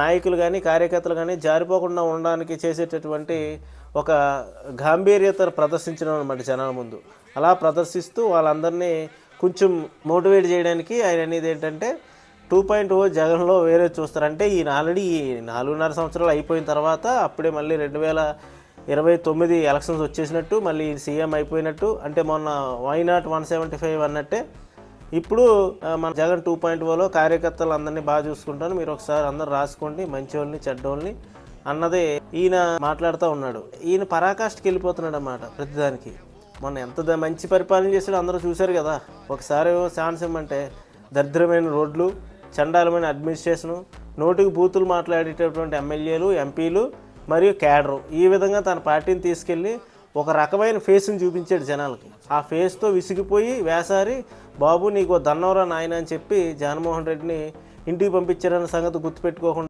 నాయకులు కానీ కార్యకర్తలు కానీ జారిపోకుండా ఉండడానికి చేసేటటువంటి ఒక గాంభీర్యతను ప్రదర్శించడం అనమాట జనాల ముందు. అలా ప్రదర్శిస్తూ వాళ్ళందరినీ కొంచెం మోటివేట్ చేయడానికి ఆయన అనేది ఏంటంటే 2.0 జగన్లో వేరే చూస్తారు. అంటే ఈయన ఆల్రెడీ ఈ 4.5 సంవత్సరాలు అయిపోయిన తర్వాత అప్పుడే మళ్ళీ 2029 ఎలక్షన్స్ వచ్చేసినట్టు, మళ్ళీ సీఎం అయిపోయినట్టు, అంటే మొన్న వై నాట్ 175 అన్నట్టే ఇప్పుడు మన జగన్ 2.0లో కార్యకర్తలు అందరినీ బాగా చూసుకుంటాను, మీరు ఒకసారి అందరు రాసుకోండి మంచోళ్ళని చెడ్డోళ్ళని అన్నదే ఈయన మాట్లాడుతూ ఉన్నాడు. ఈయన పరాకాష్ఠకి వెళ్ళిపోతున్నాడు అన్నమాట ప్రతిదానికి. మొన్న ఎంత మంచి పరిపాలన చేసాడో అందరూ చూశారు కదా. ఒకసారి ఛాన్స్ ఇమ్మంటే దరిద్రమైన రోడ్లు, చండాలమైన అడ్మినిస్ట్రేషను, నోటికి బూతులు మాట్లాడేటటువంటి ఎమ్మెల్యేలు, ఎంపీలు మరియు క్యాడరు, ఈ విధంగా తన పార్టీని తీసుకెళ్ళి ఒక రకమైన ఫేస్ని చూపించాడు జనాలకి. ఆ ఫేస్తో విసిగిపోయి వేసారి బాబు నీకు దన్నవరా నాయన అని చెప్పి జగన్మోహన్ రెడ్డిని ఇంటికి పంపించారన్న సంగతి గుర్తుపెట్టుకోకుండా